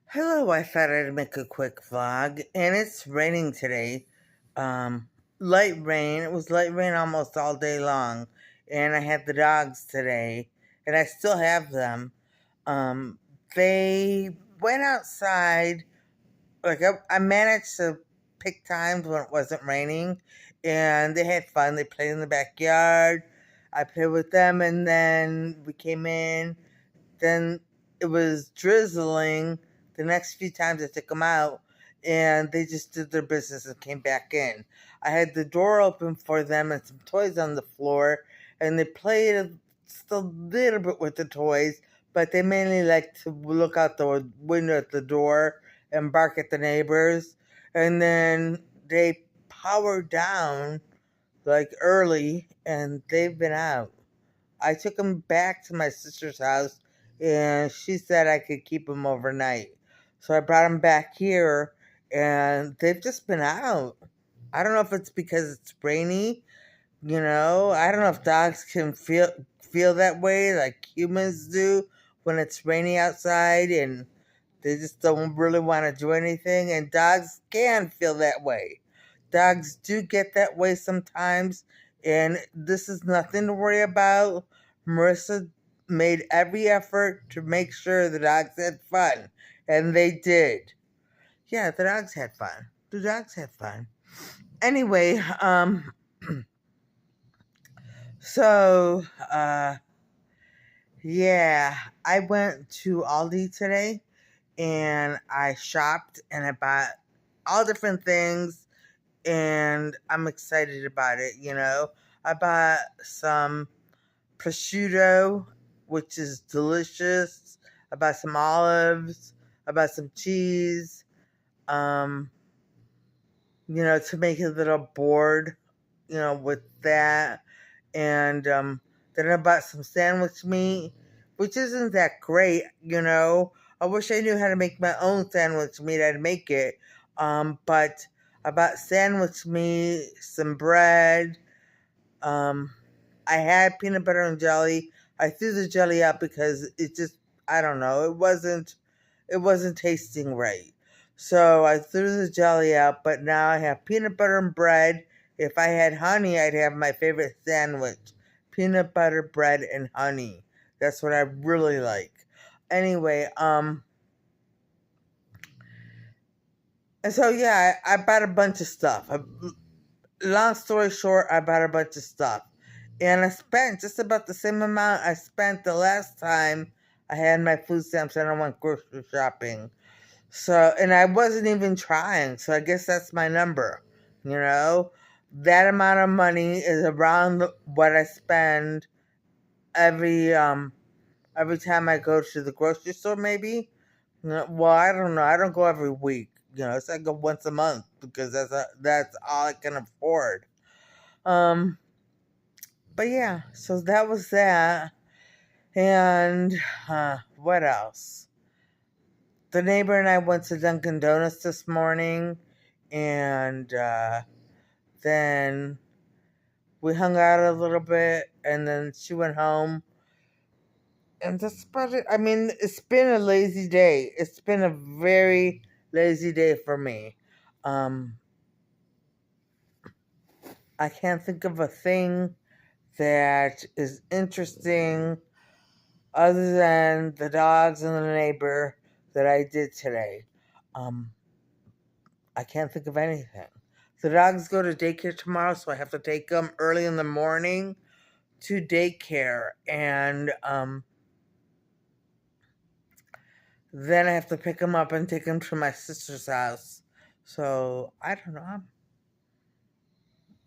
Hello, I thought I'd make a quick vlog, and it's raining today. Um, Light rain. It was light rain almost all day long, and I had the dogs today, and I still have them. Um, they went outside. I managed to pick times when it wasn't raining, and they had fun. They played in the backyard. I played with them, and then we came in. Then it was drizzling the next few times I took them out, and they just did their business and came back in. I had the door open for them and some toys on the floor, and they played just a little bit with the toys, but they mainly like to look out the window at the door and bark at the neighbors. And then they powered down like early, and they've been out. I took him back to my sister's house, and she said I could keep him overnight. So I brought him back here, and they've just been out. I don't know if it's because it's rainy. I don't know if dogs can feel that way like humans do when it's rainy outside and they just don't really want to do anything. And dogs can feel that way. Dogs do get that way sometimes, and this is nothing to worry about. Marissa made every effort to make sure the dogs had fun, and they did. Yeah, the dogs had fun. The dogs had fun. Anyway, so yeah, I went to Aldi today and I shopped and I bought all different things, and I'm excited about it. I bought some prosciutto, which is delicious. I bought some olives. I bought some cheese, um, to make a little board, with that. And then I bought some sandwich meat, which isn't that great. I wish I knew how to make my own sandwich meat. I'd make it. But I bought sandwich meat, some bread. Um, I had peanut butter and jelly. I threw the jelly out because it just, I don't know, it wasn't tasting right. So I threw the jelly out, but now I have peanut butter and bread. If I had honey, I'd have my favorite sandwich. Peanut butter, bread, and honey. That's what I really like. Anyway, and so yeah, I bought a bunch of stuff. Long story short, I bought a bunch of stuff. And I spent just about the same amount I spent the last time I had my food stamps and I went grocery shopping. So, and I wasn't even trying. So I guess that's my number. You know, that amount of money is around what I spend every time I go to the grocery store. Maybe. Well, I don't know. I don't go every week. It's like I go once a month because that's all I can afford. Um, but yeah, so that was that. And what else? The neighbor and I went to Dunkin' Donuts this morning, and then we hung out a little bit, and then she went home. And that's about it. I mean, it's been a lazy day. It's been a very lazy day for me. Um, I can't think of a thing that is interesting other than the dogs and the neighbor that I did today. Um, I can't think of anything. The dogs go to daycare tomorrow, so I have to take them early in the morning to daycare, and then I have to pick them up and take them to my sister's house. So I don't know.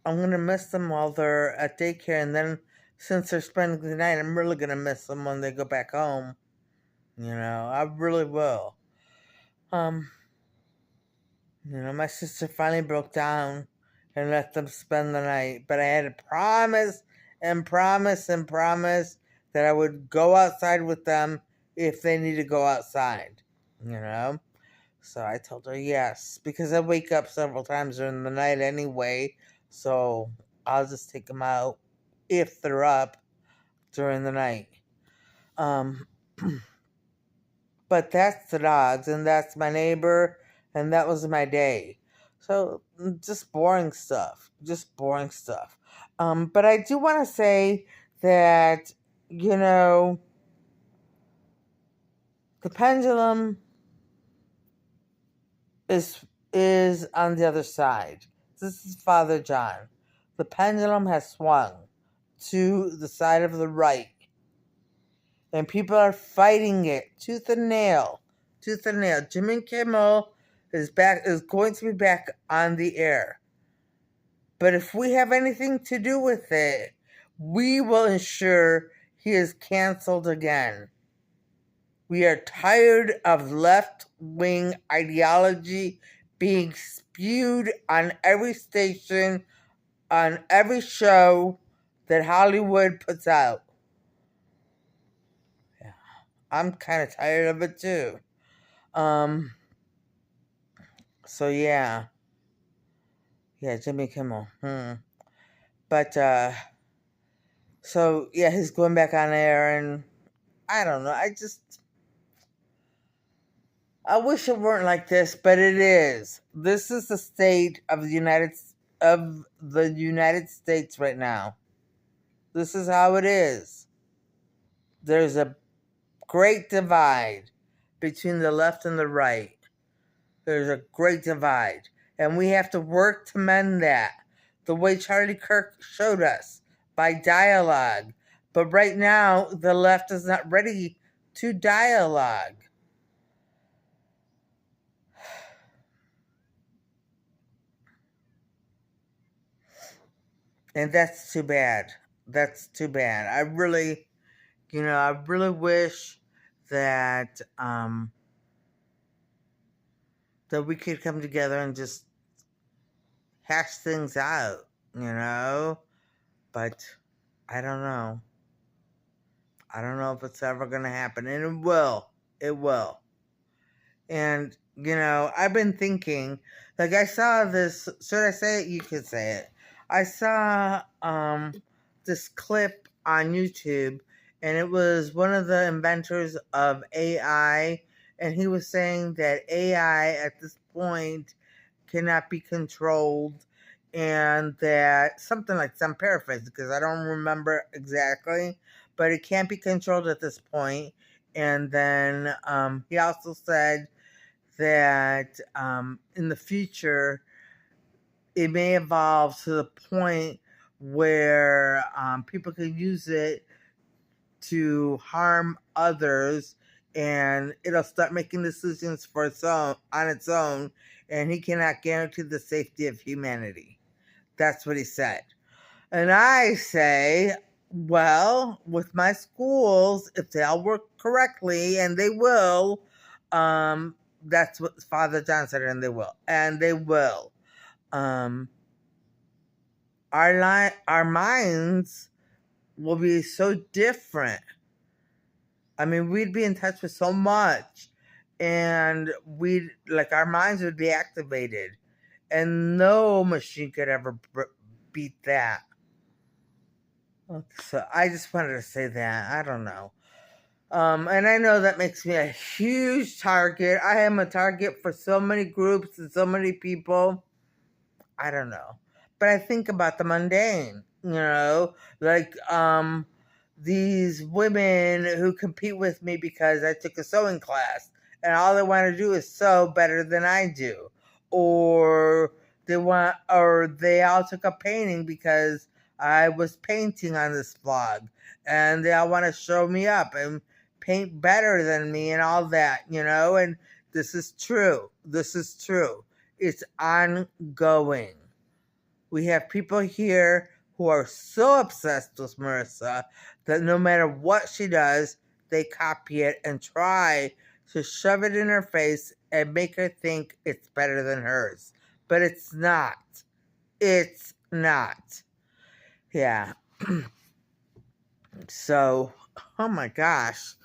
I'm gonna miss them while they're at daycare, and then since they're spending the night, I'm really gonna miss them when they go back home. I really will. Um, my sister finally broke down and let them spend the night, but I had to promise and promise and promise that I would go outside with them if they need to go outside, you know? So I told her yes, because I wake up several times during the night anyway, so I'll just take them out if they're up during the night. Um, But that's the dogs, and that's my neighbor, and that was my day. So just boring stuff. Just boring stuff. But I do want to say that, you know, the pendulum is on the other side. This is Father John. The pendulum has swung to the side of the right, and people are fighting it tooth and nail. Tooth and nail. Jimmy Kimmel is going to be back on the air. But if we have anything to do with it, we will ensure he is canceled again. We are tired of left-wing ideology being spewed on every station, on every show that Hollywood puts out. Yeah, I'm kind of tired of it too. So yeah, Jimmy Kimmel. But so yeah, he's going back on air, and I don't know. I wish it weren't like this, but it is. This is the state of the United States right now. This is how it is. There's a great divide between the left and the right. There's a great divide, and we have to work to mend that, the way Charlie Kirk showed us, by dialogue. But right now, the left is not ready to dialogue. And that's too bad. That's too bad. I really wish that that we could come together and just hash things out, But I don't know. I don't know if it's ever going to happen. And it will. It will. And, I've been thinking, like I saw this, should I say it? You could say it. I saw this clip on YouTube, and it was one of the inventors of AI, and he was saying that AI at this point cannot be controlled, and that something like some paraphrase, because I don't remember exactly, but it can't be controlled at this point. And then he also said that in the future it may evolve to the point where people can use it to harm others, and it'll start making decisions for on its own, and he cannot guarantee the safety of humanity. That's what he said. And I say, well, with my schools, if they all work correctly, and they will, that's what Father John said, and they will. And they will. Our minds will be so different. I mean, we'd be in touch with so much, and our minds would be activated, and no machine could ever beat that. So I just wanted to say that. I don't know. And I know that makes me a huge target. I am a target for so many groups and so many people. I don't know. But I think about the mundane, like these women who compete with me because I took a sewing class, and all they want to do is sew better than I do. Or they all took up painting because I was painting on this vlog, and they all want to show me up and paint better than me and all that, and this is true. This is true. It's ongoing. We have people here who are so obsessed with Marissa that no matter what she does, they copy it and try to shove it in her face and make her think it's better than hers. But it's not. It's not. Yeah. So, oh my gosh.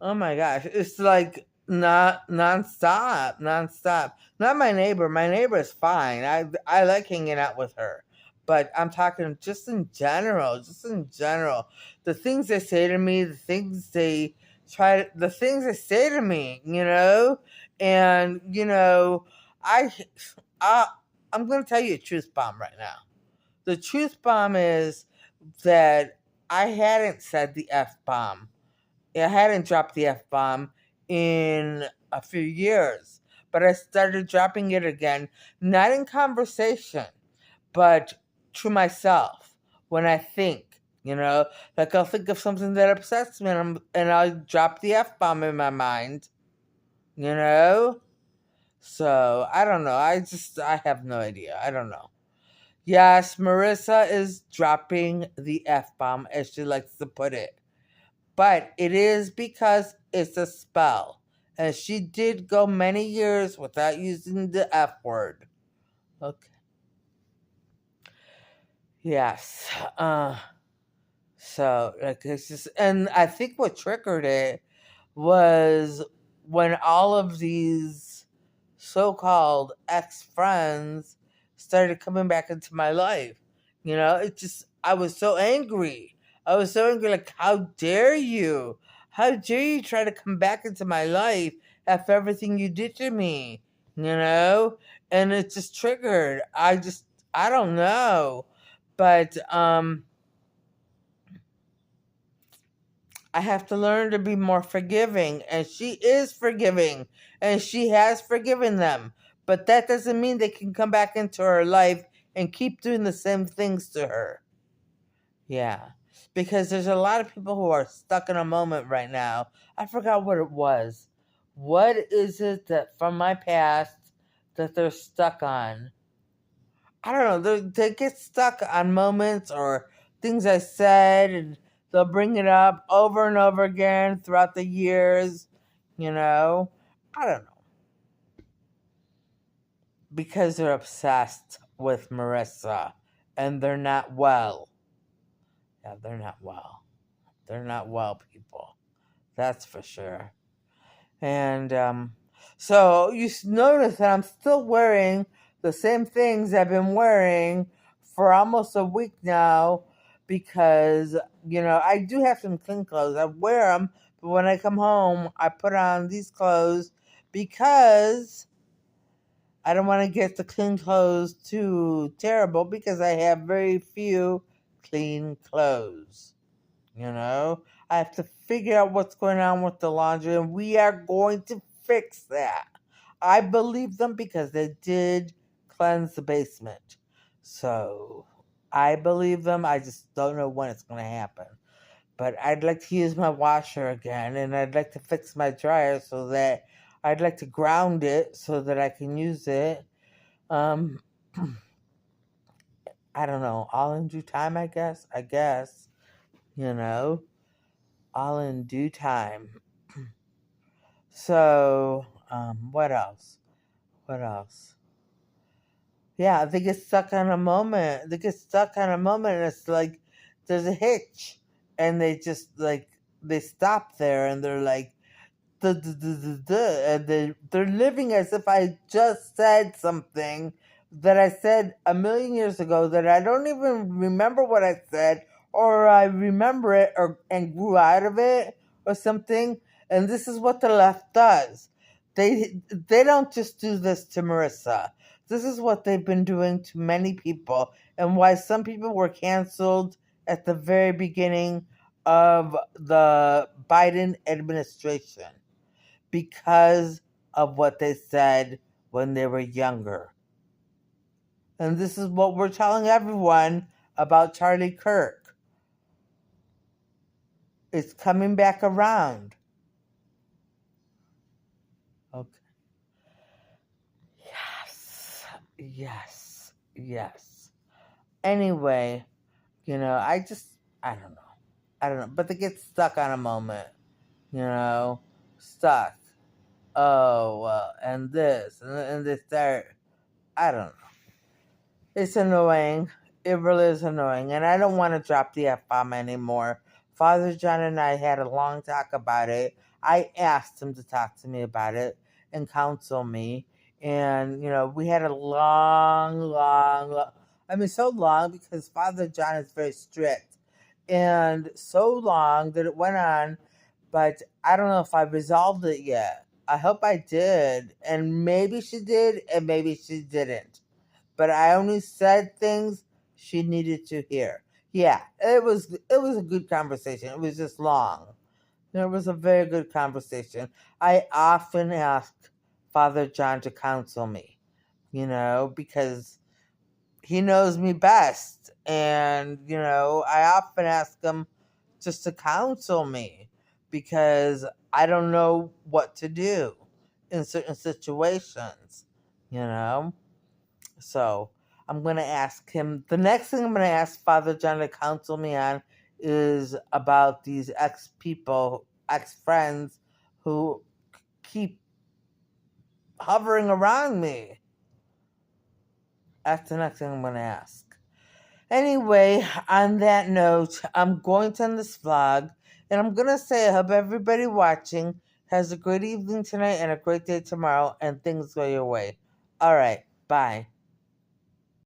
It's like nonstop. Not my neighbor. My neighbor is fine. I like hanging out with her. But I'm talking just in general. The things they say to me, the things they try the things they say to me, and I, I I'm gonna tell you a truth bomb right now. The truth bomb is that I hadn't said the F bomb. I hadn't dropped the F bomb in a few years, but I started dropping it again, not in conversation, but to myself when I think. Like I'll think of something that upsets me, and I'll drop the F bomb in my mind. You know, so I don't know. I have no idea. I don't know. Yes, Marissa is dropping the F bomb, as she likes to put it. But it is because it's a spell. And she did go many years without using the F word. Okay. Yes. So, like, it's just, and I think what triggered it was when all of these so-called ex-friends started coming back into my life. It just, I was so angry. I was so angry, like, how dare you? How dare you try to come back into my life after everything you did to me? And it just triggered. I don't know. But I have to learn to be more forgiving, and she is forgiving, and she has forgiven them. But that doesn't mean they can come back into her life and keep doing the same things to her. Yeah. Because there's a lot of people who are stuck in a moment right now. I forgot what it was. What is it that from my past that they're stuck on? I don't know. They get stuck on moments or things I said, and they'll bring it up over and over again throughout the years. I don't know. Because they're obsessed with Marissa and they're not well. Yeah, they're not well. They're not well, people. That's for sure. And so you notice that I'm still wearing the same things I've been wearing for almost a week now because, I do have some clean clothes. I wear them, but when I come home, I put on these clothes because I don't want to get the clean clothes too terrible because I have very few clean clothes. I have to figure out what's going on with the laundry, and we are going to fix that. I believe them because they did cleanse the basement. So I believe them. I just don't know when it's going to happen. But I'd like to use my washer again, and I'd like to fix my dryer so that I'd like to ground it so that I can use it. Um, I don't know. All in due time, I guess. You know. All in due time. So, what else? What else? Yeah, they get stuck on a moment. They get stuck on a moment, and it's like there's a hitch, and they just like they stop there, and they're like, duh, duh, duh, duh, duh, and they're living as if I just said something that I said a million years ago that I don't even remember what I said, or I remember it and grew out of it or something. And this is what the left does. They don't just do this to Marissa. This is what they've been doing to many people, and why some people were canceled at the very beginning of the Biden administration because of what they said when they were younger. And this is what we're telling everyone about Charlie Kirk. It's coming back around. Okay. Yes. Yes. Yes. Anyway, I don't know. I don't know. But they get stuck on a moment, stuck. Oh, well, and this, and they start, I don't know. It's annoying. It really is annoying. And I don't want to drop the F bomb anymore. Father John and I had a long talk about it. I asked him to talk to me about it and counsel me. And, we had a so long because Father John is very strict. And so long that it went on but I don't know if I resolved it yet. I hope I did, and maybe she did, and maybe she didn't. But I only said things she needed to hear. Yeah, it was a good conversation. It was just long. It was a very good conversation. I often ask Father John to counsel me, because he knows me best. And, I often ask him just to counsel me because I don't know what to do in certain situations, you know? So I'm going to ask him. The next thing I'm going to ask Father John to counsel me on is about these ex friends who keep hovering around me. That's the next thing I'm going to ask. Anyway, on that note, I'm going to end this vlog, and I'm going to say I hope everybody watching has a great evening tonight and a great day tomorrow, and things go your way. All right, bye.